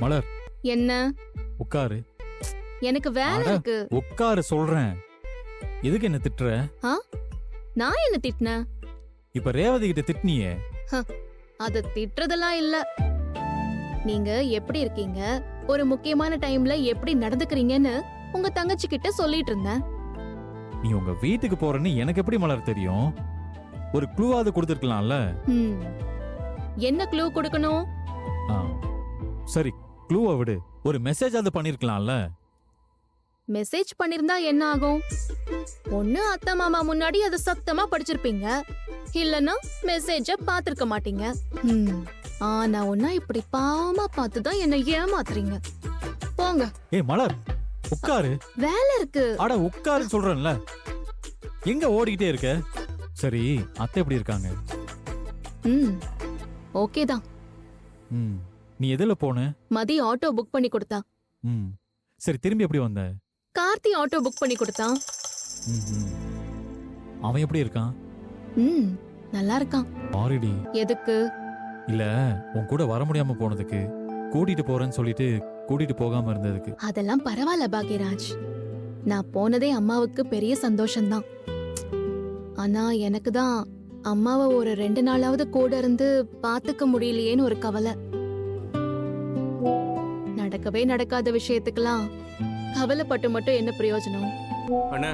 மலர் என்ன? உட்காரு. எனக்கு வேலை இருக்கு. உட்காரு சொல்றேன். எதுக்கு என்ன திட்டுற? நான் என்ன திட்டினேன்? இப்ப ரேவதி கிட்ட திட்டினியே. அது திட்டுறதெல்லாம் இல்ல. நீங்க எப்படி இருக்கீங்க, ஒரு முக்கியமான டைம்ல எப்படி நடந்துக்கிறீங்கன்னு உங்க தங்கச்சி கிட்ட சொல்லிட்டு இருந்தேன். நீ உங்க வீட்டுக்கு போறன்னு எனக்கு எப்படி மலர் தெரியும்? ஒரு க்ளூவாவது கொடுத்துருக்கலாம்ல. என்ன க்ளூ கொடுக்கணும்? சரி, க்ளூவை விடு. ஒரு மெசேஜ் அது பண்ணிருக்கலாம்ல. மெசேஜ் பண்ணிருந்தா என்ன ஆகும்? ஒண்ணு அத்தை மாமா முன்னாடி அதை சத்தமா படிச்சிருப்பீங்க, இல்லன்னா மெசேஜ பாத்திருக்க மாட்டீங்க. ஆனா ஒன்னா இப்படி பாவமா பார்த்துதான் என்ன ஏமாத்துறீங்க. போங்க. ஏய் மலர், உட்காரு. வேலை இருக்கு. அட உட்காருன்னு சொல்றேன்ல. எங்க ஓடிக்கிட்டே இருக்க? சரி, அத்தை எப்படி இருக்காங்க? ஓகே தான். நீ எதுல போன? மதி ஆட்டோ புக் பண்ணி கொடுத்தா. சரி, திரும்பி எப்படி வந்த? கார்த்தி ஆட்டோ புக் பண்ணி கொடுத்தான். அவன் எப்படி இருக்கான்? நல்லா இருக்கான். பாருடி. எதுக்கு? இல்ல, உன் கூட வர முடியாம போனதுக்கு, கூட்டிட்டு போறேன்னு சொல்லிட்டு கூட்டிட்டு போகாம இருந்ததுக்கு. அதெல்லாம் பரவாயில்ல பாக்யராஜ். நான் போனதே அம்மாவுக்கு பெரிய சந்தோஷம்தான். ஆனா எனக்கு தான் அம்மாவை ஒரு 2 நாளாவது கூட இருந்து பாத்துக்க முடியலையேன்னு ஒரு கவலை. நடக்கவே நடக்காத விஷயத்துக்கெல்லாம் கவலைப்பட்டு மட்டும் என்ன பிரயோஜனம்? அண்ணா,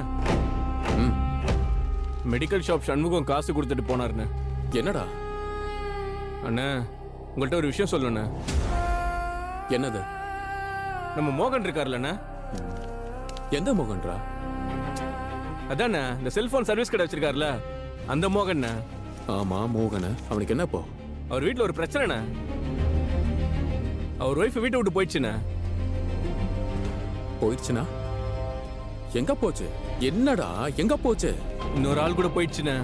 மெடிக்கல் ஷாப் சண்முகம் காசு கொடுத்துட்டு போனாருண்ணே. என்னடா? அண்ணா, உங்கள்கிட்ட ஒரு விஷயம் சொல்லணுண்ணே. என்னது? நம்ம மோகன் இருக்காருல்லண்ணா. எந்த மோகன்ரா? அதாண்ணா, இந்த செல்போன் சர்வீஸ் கடை வச்சிருக்காருல, அந்த மோகன். ஆமா, மோகன். அவனுக்கு என்ன இப்போ? அவர் வீட்டில் ஒரு பிரச்சனைண்ணா. அவர் ஒய்ஃப் வீட்டை விட்டு போயிடுச்சுண்ணா. போயிடுச்சுனா? எங்க போச்சு? என்னடா எங்க போச்சு? இன்னொரு ஆள் கூட போயிடுச்சுண்ணா.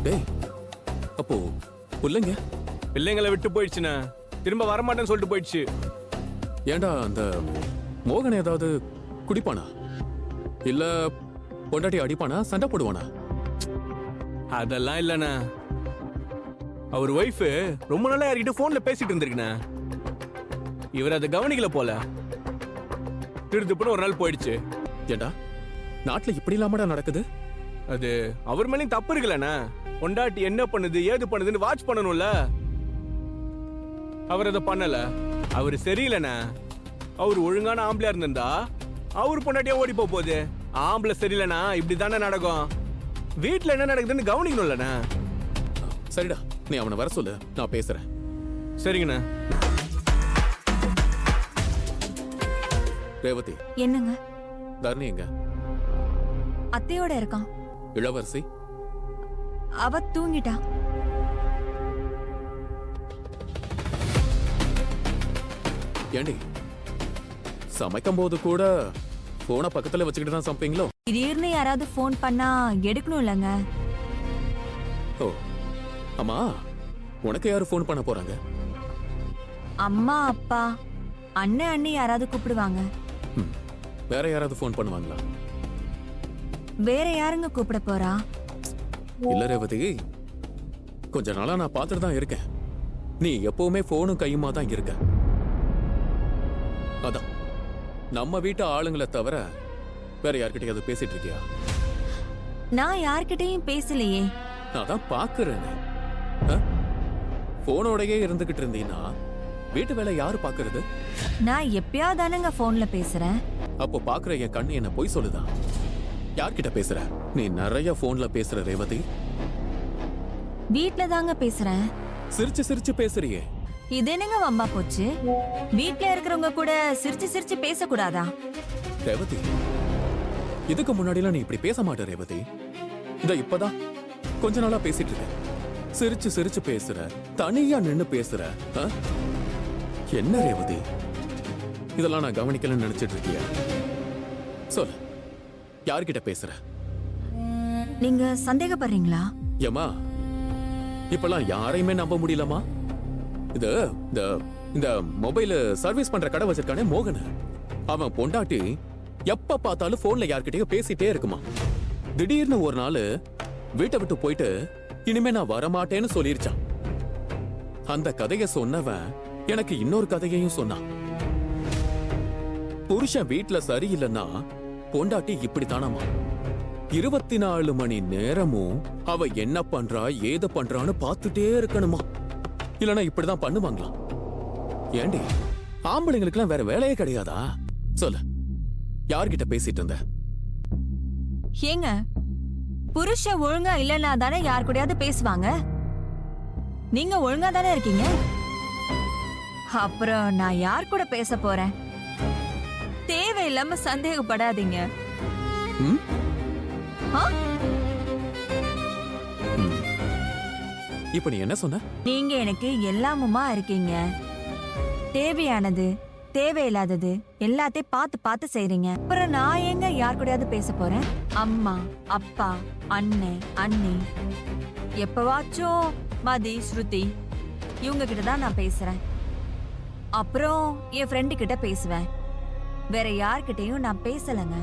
டேய், அப்போ புள்ளைங்க? பிள்ளைங்களை விட்டு போயிடுச்சுண்ணா. திரும்ப வரமாட்டேன்னு சொல்லிட்டு போயிடுச்சு. ஏண்டா, அந்த மோகன் ஏதாவது குடிப்பானா? இல்ல பொண்டாட்டி அடிப்பானா? சண்டை போடுவானா? அதெல்லாம் இல்லண்ணா. அவர் ஒய்ஃப் ரொம்ப நாளா யார்கிட்ட போன்ல பேசிட்டு இருந்திருக்குண்ணா. இவர் அதை கவனிக்கல போல. திருதுப்புன்னு ஒரு நாள் போயிடுச்சு. ஏண்டா, நாட்டுல இப்படி இல்லாமடா நடக்குது? அது அவர் மேலேயும் தப்பு இருக்குல்லண்ணா. பொண்டாட்டி என்ன பண்ணுது ஏது பண்ணுதுன்னு வாட்ச் பண்ணணும்ல. அவர் அதை பண்ணல. அவரு சரியில்லைண்ணா. அவர் ஒழுங்கான ஆம்பளையா இருந்திருந்தா அவர் பொண்டாட்டியா ஓடி போகுது. ஆம்பளை சரியில்லைண்ணா, இப்படி தானே நடக்கும். வீட்டுல என்ன நடக்குதுன்னு கவனிக்கணும்லண்ணா. சரிடா, நீ அவனை வர சொல்லு, நான் பேசுறேன். சரிங்கண்ணா. ரேவதி. என்னங்க? தர்ணி எங்க? அத்தையோட இருக்கான். இளவரசி? அவ தூங்கிட்டா. ஏண்டி, சமைக்கும் போது கூட போனை பக்கத்துல வச்சுக்கிட்டு தான் சமைப்பீங்களோ? திடீர்னு யாராவது போன் பண்ணா எடுக்கணும் இல்லங்க. ஓ, அம்மா, உனக்கு யாரு போன் பண்ண போறாங்க? அம்மா, அப்பா, அண்ணன், அண்ணி யாராவது கூப்பிடுவாங்க. வேற யாராவது போன் பண்ணுவாங்களா? வேற யாருங்க கூப்பிட போறா? இல்ல ரேவதி, கொஞ்ச நாளா நான் பார்த்துட்டு தான் இருக்கேன். நீ எப்பவுமே போனும் கையுமா தான் இருக்க. அதான், நம்ம வீட்டு ஆளுங்களை தவிர வேற யார்கிட்டயாவது பேசிட்டு இருக்கியா? நான் யார்கிட்டயும் பேசலையே. நான் தான் பாக்குறேன். போனோடயே இருந்துகிட்டு இருந்தீங்கன்னா வீட்டு வேலை யாரு பாக்குறது? நான் எப்பயாதானுங்க போன்ல பேசுறேன். அப்போ பாக்குற என் கண்ணு என்ன பொய் சொல்லுதா? யார்கிட்ட பேசுற? நீ நிறைய போன்ல பேசுற ரேவதி. வீட்ல தாங்க பேசுறேன். சிரிச்சு சிரிச்சு பேசுறியே. இது என்னங்க வம்பா போச்சு? வீட்ல இருக்கிறவங்க கூட சிரிச்சு சிரிச்சு பேசக்கூடாதா? ரேவதி, இதுக்கு முன்னாடிலாம் நீ இப்படி பேச மாட்ட ரேவதி. இத இப்பதான் கொஞ்ச நாளா பேசிட்டு இருக்க. சிரிச்சு சிரிச்சு பேசுற, தனியா நின்னு பேசுற. என்ன ரேவதி, இதெல்லாம் நான் கவனிக்கலன்னு நினைச்சிட்டு இருக்கியா? சொல்லு, யார்கிட்ட பேசுற? நீங்க சந்தேகப்படுறீங்களா? ஏமா, இப்பெல்லாம் யாரையுமே நம்ப முடியலமா. இது இந்த மொபைல் சர்வீஸ் பண்ற கடை வச்சிருக்கானே மோகன், அவன் பொண்டாட்டி எப்ப பார்த்தாலும் போன்ல யார்கிட்டயும் பேசிட்டே இருக்குமா. திடீர்னு ஒரு நாள் வீட்டை விட்டு போயிட்டு இனிமே நான் வரமாட்டேன்னு சொல்லிருச்சான். அந்த கதைய சொன்னவன் எனக்கு இன்னொரு கதையையும் சொன்னான். புருஷன் வீட்ல சரியில்லைன்னா பொண்டாட்டி இப்படித்தானமா 24 மணி நேரமும் அவ என்ன பண்றா ஏத பண்றான்னு பார்த்துட்டே இருக்கணுமா, இல்லனா இப்படிதான் பண்ணுவாங்களா? ஏண்டி ஆம்பளைங்களுக்குலாம் வேற வேலையே கிடையாதா? சொல்லு, யார்கிட்ட பேசிட்டு இருந்த? ஏங்க புருஷன் ஒழுங்கா இல்லைன்னா தானே யார் கூடயாவது பேசுவாங்க. நீங்க ஒழுங்கா தானே இருக்கீங்க. அப்புறம் நான் யார் கூட பேச போறேன்? தேவையில்லாம சந்தேகப்படாதீங்க. ம்? ஆ? இப்ப நீ என்ன சொன்ன? நீங்க எனக்கு எல்லாமுமா இருக்கீங்க. தேவையானது தேவையில்லாதது எல்லாத்தையும் பார்த்து பார்த்து செய்றீங்க. அப்புறம் நான் எங்க யார் கூடயாவது பேச போறேன்? அம்மா, அப்பா, அண்ணன், அண்ணி, எப்பவாச்சும் மதி, ஸ்ருதி இவங்க கிட்ட தான் நான் பேசுறேன். அப்புறம் என் ஃப்ரெண்டு கிட்ட பேசுவேன். வேற யார்கிட்டயும் நான் பேசலங்க.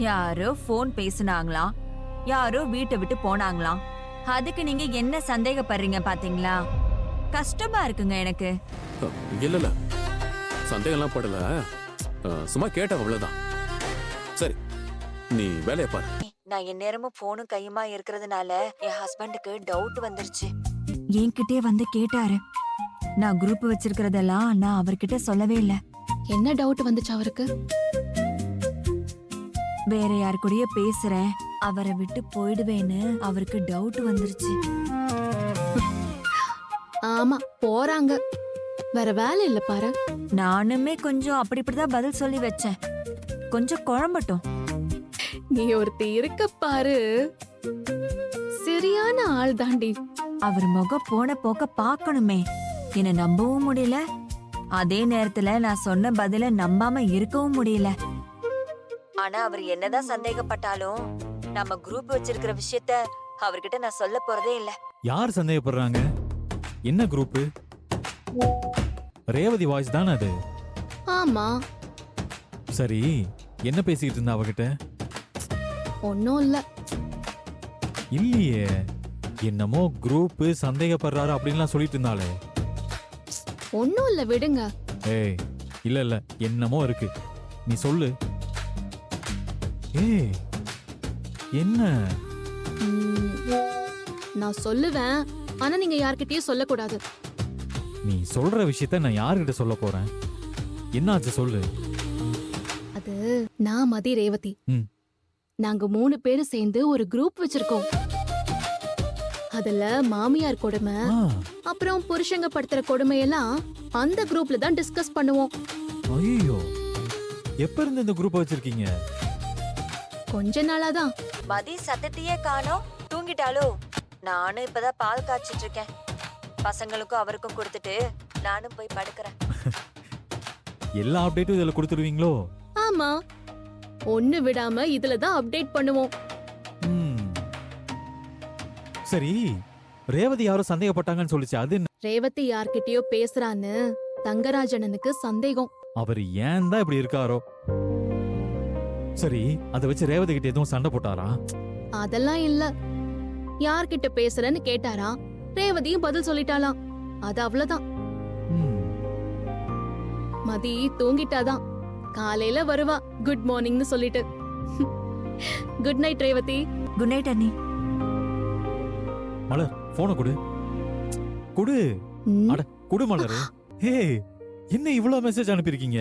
யாரோ ஃபோன் பேசுனாங்களாம், யாரோ வீட்டை விட்டு போனாங்களாம். அதுக்கு நீங்க என்ன சந்தேகப்படுறீங்க பாத்தீங்களா? கஷ்டமா இருக்குங்க எனக்கு. இல்ல சந்தேகம்லாம் படல, சும்மா கேட்ட அவ்வளவுதான். சரி, நீ வேலையை பாரு. நான் என் நேரமும் போனும் கையுமா இருக்கிறதுனால என் ஹஸ்பண்டுக்கு டவுட் வந்துருச்சு. என்கிட்டே வந்து கேட்டாரு. நான் குரூப் வச்சிருக்கிறதெல்லாம் நான் அவர்கிட்ட சொல்லவே இல்ல. என்ன டவுட் வந்துச்சு அவருக்கு? வேற யாரு கூடயே பேசுறேன், அவரை விட்டு போயிடுவேன்னு அவருக்கு டவுட் வந்துருச்சு. ஆமா, போறாங்க. வேற வேலை இல்ல பாரு. நானுமே கொஞ்சம் அப்படி இப்படிதான் பதில் சொல்லி வச்சேன். கொஞ்சம் குழம்பட்டும். நீ ஒருத்தி இருக்க பாரு, சரியான ஆள் தாண்டி. அவர் முகம் போன போக்க பார்க்கணுமே. என்ன நம்பவும் முடியல, அதே நேரத்துல நான் சொன்ன பதில நம்பாம இருக்கவும் முடியல. ஆனா அவர் என்னதான் சந்தேகப்பட்டாலும் நம்ம குரூப் வச்சிருக்கிற விஷயத்த அவர்கிட்ட நான் சொல்ல போறதே இல்ல. யார் சந்தேகப்படுறாங்க? என்ன குரூப்? ரேவதி வாய்ஸ் தானே அது? ஆமா. சரி, என்ன பேசிக்கிட்டு இருந்தா அவகிட்ட? ஒன்னும் இல்ல. இல்லையே, என்னமோ குரூப் சந்தேகப்படுறாரு அப்படின்லாம் சொல்லிட்டு இருந்தாளே. ஒன்னும் இல்ல, விடுங்க. ஏய், இல்ல என்னமோ இருக்கு, நீ சொல்லு. ஏய், என்ன? நான் சொல்லுவேன், ஆனா நீங்க யார்கிட்டயும் சொல்லக்கூடாது. நீ சொல்ற விஷயத்த நான் யார்கிட்ட சொல்ல போறேன்? என்னாச்சு சொல்லு. அது நான் மதி ரேவதி. ம். நாங்க 3 பேரும் சேர்ந்து ஒரு குரூப் வச்சிருக்கோம். அதுல மாமியார் கொடுமை, ஆ, அப்புறம் புருஷங்க படுத்துற கொடுமையெல்லாம் அந்த குரூப்ல தான் டிஸ்கஸ் பண்ணுவோம். ஐயோ, எப்ப இருந்து இந்த குரூப் வச்சிருக்கீங்க? கொஞ்ச நாளாதான். மதி சத்தத்தையே காணோம், தூங்கிட்டாலோ? நானும் இப்பதான் பால் காய்ச்சிட்டு இருக்கேன். பசங்களுக்கும் அவருக்கும் கொடுத்துட்டு நானும் போய் படுக்கிறேன். எல்லா அப்டேட்டும் இதுல கொடுத்துடுவீங்களோ? ஆமா, ஒண்ணு விடாம இதுல தான் அப்டேட் பண்ணுவோம். ம். சரி, ரேவதி யாரோ சந்தேகப்பட்டாங்கன்னு சொல்லிச்சு, அது என்ன? ரேவதி யார்கிட்டயோ பேசுறான்னு தங்கராஜனனுக்கு சந்தேகம். அவர் ஏன் தான் இப்படி இருக்காரோ? சரி, அதை வச்சு ரேவதி கிட்ட எதுவும் சண்டை போட்டாரா? அதெல்லாம் இல்ல. யார்கிட்ட பேசுறன்னு கேட்டாரா, ரேவதியும் பதில் சொல்லிட்டாலாம். அது அவ்வளவுதான். ம். மதி தூங்கிட்டாதான். காலையில வருவா குட் மார்னிங்னு சொல்லிட்டு. Good night Revathi. Good night அண்ணி. மலர், போனை கொடு. கொடு. ம். அட, கொடு மலர். ஹே, என்ன இவ்வளவு மெசேஜ் அனுப்பியிருக்கீங்க?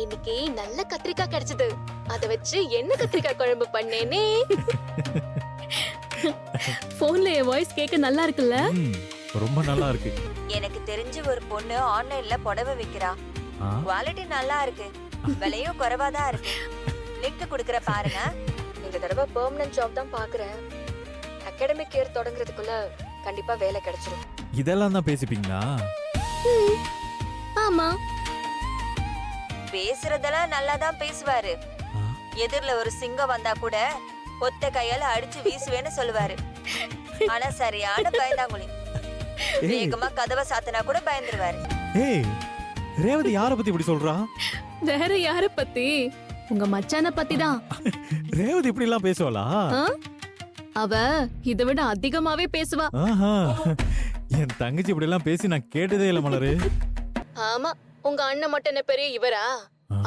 இன்னைக்கு நல்ல கத்திரிக்காய் கிடைச்சது, அத வச்சு என்ன கத்திரிக்காய் குழம்பு பண்ணேனே. போன்ல என் வாய்ஸ் கேட்க நல்லா இருக்குல்ல? ம், ரொம்ப நல்லா இருக்கு. எனக்கு தெரிஞ்சு ஒரு பொண்ணு ஆன்லைன்ல புடவை விக்கிறா. ஆ, குவாலிட்டி நல்லா இருக்கு, விலையும் குறைவா தான் இருக்கு. லிங்க் கொடுக்கற பாருங்க. இந்த தடவை பெர்மனன்ட் ஜாப் தான் பாக்குறேன். அகாடமிக் இயர் தொடங்குறதுக்குள்ள கண்டிப்பா வேலை கிடைச்சிரும். இதெல்லாம் தான் பேசிப்பீங்களா? ஆமா. பேசுறதெல்லாம் நல்லா தான் பேசுவாரு. ஆ, எதிரில ஒரு சிங்கம் வந்தா கூட ஒத்த கையால அடிச்சு வீசுவேன்னு சொல்லுவாரு. ஆனா சரியான பயந்தாங்குழி. ஏய், வேகமா கதவை சாத்தினா கூட பயந்துருவாரு. ஏய், ரேவதி யார பத்தி இப்படி சொல்றா? வேற யார பத்தி? உங்க மச்சான பத்தி தான். ரேவதி இப்படி எல்லாம் பேசுவாளா? அவ இத விட அதிகமாவே பேசுவா. ஆஹா, என் தங்கச்சி இப்படி எல்லாம் பேசி நான் கேட்டதே இல்ல மலரு. ஆமா, உங்க அண்ணன் மட்டும் என்ன பெரிய இவரா?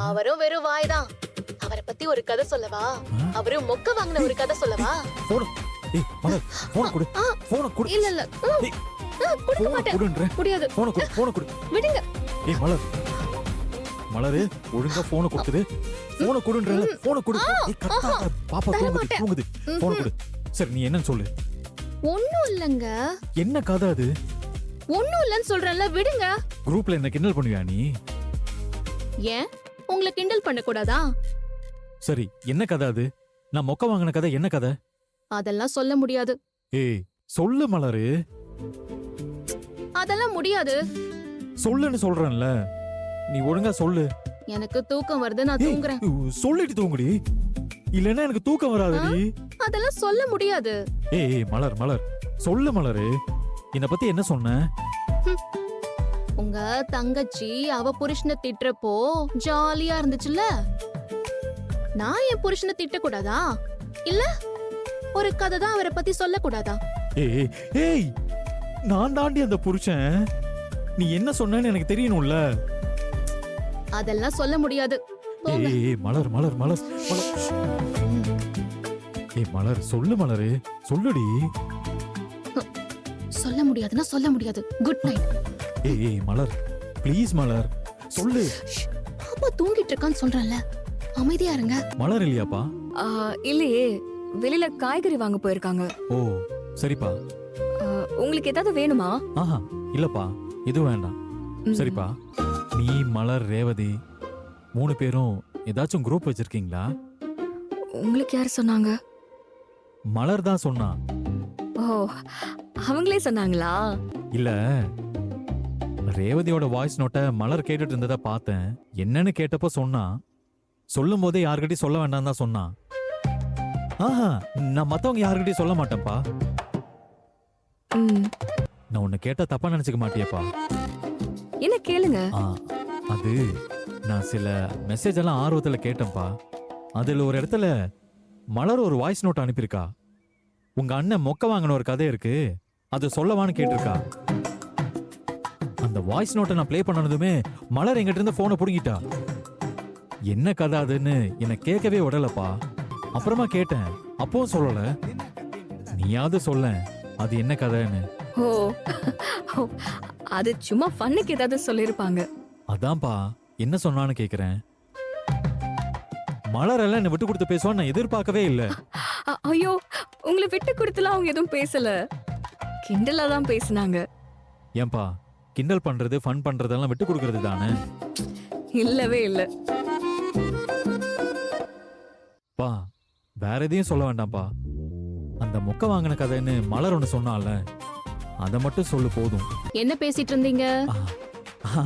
அவரும் வெறும் வாய்தான். அவரை பத்தி ஒரு கதை சொல்லவா? அவரும் மொக்க வாங்கின ஒரு கதை சொல்லவா? போடு. ஏய் மலர், போன கொடு. போன கொடு. இல்ல இல்ல, கொடுக்க போன மாட்டேன். கொடுன்ற. முடியாது, போன கொடு, போன கொடு. விடுங்க. ஏய் மலர். மலரு ஒழுங்கா போன கொடுத்துடு. போன கொடுன்ற. போன கொடு. ஏய் கத்தாத. பாப்பா தூங்குது. போன கொடு. சரி நீ என்னன்னு சொல்லு. ஒண்ணும் இல்லங்க. என்ன கதை அது? ஒண்ணும் இல்லன்னு சொல்றேன்ல, விடுங்க. குரூப்ல என்ன கிண்டல் பண்ணுவியா நீ? ஏன் உங்களை கிண்டல் பண்ண கூடாதா? சரி என்ன கதை அது? நான் மொக்க வாங்கின கதை என்ன கதை? அதெல்லாம் சொல்ல முடியாது. ஏய் சொல்லு மலரு. அதெல்லாம் முடியாது. சொல்லுன்னு சொல்றேன்ல. நீ ஒழுங்கா சொல்லு. எனக்கு தூக்கம் வருது, நான் ஏய், தூங்குறேன். சொல்லிட்டு தூங்குடி. இல்லன்னா எனக்கு தூக்கம் வராதுடி. அதெல்லாம் சொல்ல முடியாது. ஏய் மலர் மலர் சொல்லு மலரு. என்ன பத்தி என்ன சொன்ன? உங்க தங்கச்சி அவ புருஷனை திட்டுறப்போ ஜாலியா இருந்துச்சுல்ல? நான் என் புருஷனை திட்ட கூடாதா? இல்ல ஒரு கதை தான் அவரை பத்தி சொல்ல கூடாதா? ஏய் ஏய் நான் தாண்டி அந்த புருஷன். நீ என்ன சொன்னேன்னு எனக்கு தெரியணும்ல. அதெல்லாம் சொல்ல முடியாது. போங்க. ஏய் மலர் மலர் மலர் மலர். ஏய் மலர் சொல்லு மலரு. சொல்லுடி. சொல்ல முடியாதுன்னா சொல்ல முடியாது. Good night. ஏய் மலர் ப்ளீஸ் மலர் சொல்லு. பாப்பா தூங்கிட்டு இருக்கான்னு சொல்றேன்ல, அமைதியா இருங்க. மலர் இல்லையாப்பா? இல்லையே, வெளியில காய்கறி வாங்க போயிருக்காங்க. ஓ சரிப்பா. உங்களுக்கு ஏதாவது வேணுமா? ஆஹா இல்லப்பா, எதுவும் வேண்டாம். சரிப்பா. நீ மலர் ரேவதி 3 பேரும் ஏதாச்சும் குரூப் வச்சிருக்கீங்களா? உங்களுக்கு யார் சொன்னாங்க? மலர் தான் சொன்னா. ஓ, அவங்களே சொன்னாங்களா? இல்ல ரேவதியோட வாய்ஸ் நோட்டை மலர் கேட்டுட்டு இருந்ததை பார்த்தேன். என்னன்னு கேட்டப்போ சொன்னா, சொல்லும் போதே யாருக்கிட்டையும் சொல்ல வேண்டாம் தான் சொன்னா. ஆஹா நான் மத்தவங்க யாருக்கிட்டையும் சொல்ல மாட்டேன்ப்பா. ம், நான் உன்னை கேட்டா தப்பா நினைச்சுக்க மாட்டியப்பா? என்ன கேளுங்க. அது நான் சில மெசேஜ் எல்லாம் ஆர்வத்துல கேட்டேன்ப்பா. அதுல ஒரு இடத்துல மலர் ஒரு வாய்ஸ் நோட் அனுப்பியிருக்கா. உங்க அண்ணன் மொக்க வாங்கின ஒரு கதை இருக்கு, அது சொல்லவான்னு கேட்டிருக்கா. அந்த வாய்ஸ் நோட்டை நான் ப்ளே பண்ணதுமே மலர் எங்கிட்ட இருந்து போனை புடுங்கிட்டா. என்ன கதை அதுன்னு என்னை கேட்கவே விடலப்பா. அப்புறமா கேட்டேன், அப்பவும் சொல்லல. நீயாவது சொல்ல அது என்ன கதைன்னு. ஓ, அது சும்மா ஃபன்னுக்கு ஏதாவது சொல்லிருப்பாங்க. அதான்ப்பா என்ன சொன்னான்னு கேக்குறேன். மலர் எல்லாம் என்ன விட்டு கொடுத்து பேசுவான்னு நான் எதிர்பார்க்கவே இல்லை. ஐயோ, உங்களை விட்டு கொடுத்துலாம் அவங்க எதுவும் பேசல, கிண்டலா தான் பேசினாங்க. ஏன்பா கிண்டல் பண்றது ஃபன் பண்றதெல்லாம் விட்டு கொடுக்கறது தானே? இல்லவே இல்ல. பா வேற எதையும் சொல்ல வேண்டாம்ப்பா. அந்த மொக்க வாங்கின கதைன்னு மலர் ஒண்ணு சொன்னால, அதை மட்டும் சொல்லு போதும். என்ன பேசிட்டு இருந்தீங்க?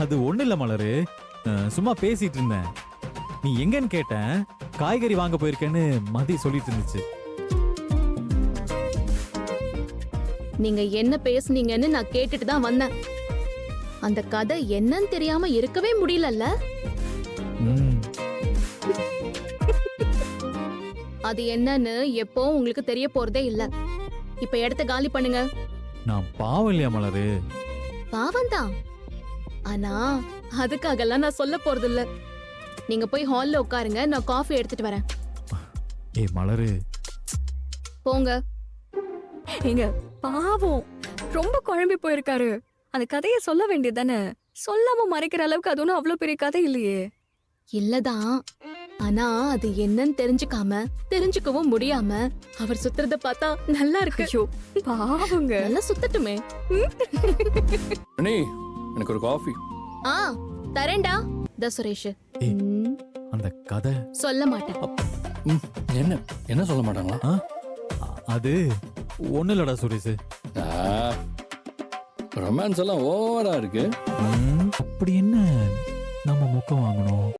அது ஒண்ணு இல்ல மலரு, சும்மா பேசிட்டு இருந்தேன். நீ எங்கன்னு கேட்டேன். காய்கறி வாங்க போயிருக்கேன்னு மதி சொல்லிட்டு இருந்துச்சு. நீங்க என்ன பேசுனீங்கன்னு நான் கேட்டுட்டு தான் வந்தேன். அந்த கதை என்னன்னு தெரியாம இருக்கவே முடியலல்ல? ம், அது என்னன்னு எப்போ உங்களுக்கு தெரிய போறதே இல்ல. இப்ப இடத்த காலி பண்ணுங்க. நான் பாவம் இல்லையா மலரு? பாவம்தான், ஆனா அதுக்காகலாம் நான் சொல்ல போறது இல்ல. நீங்க போய் ஹால்ல உட்காருங்க, நான் காஃபி எடுத்துட்டு வரேன். ஏய் மலரு போங்க. ஏங்க பாவம், ரொம்ப குழம்பி போயிருக்காரு. அந்த கதையை சொல்ல வேண்டியதானே? சொல்லாம மறைக்கிற அளவுக்கு அது ஒன்றும் அவ்வளவு பெரிய கதை இல்லையே. இல்லதான், ஆனா அது என்னன்னு தெரிஞ்சுக்கவும் முடியாம அவர் சுத்துறத பார்த்தா நல்லா இருக்கு. ஐயோ பாவங்க. நல்லா சுத்தட்டுமே. அண்ணே எனக்கு ஒரு காஃபி. தரேன்டா. த சுரேஷ், ஏய், அந்த கதை சொல்ல மாட்டேன். என்ன என்ன சொல்ல மாட்டாங்களா? அது ஒண்ணு இல்லடா சுரேஷ். ரொமான்ஸ் எல்லாம் ஓவரா இருக்கு. அப்படி என்ன நம்ம மொக்க வாங்கணும்?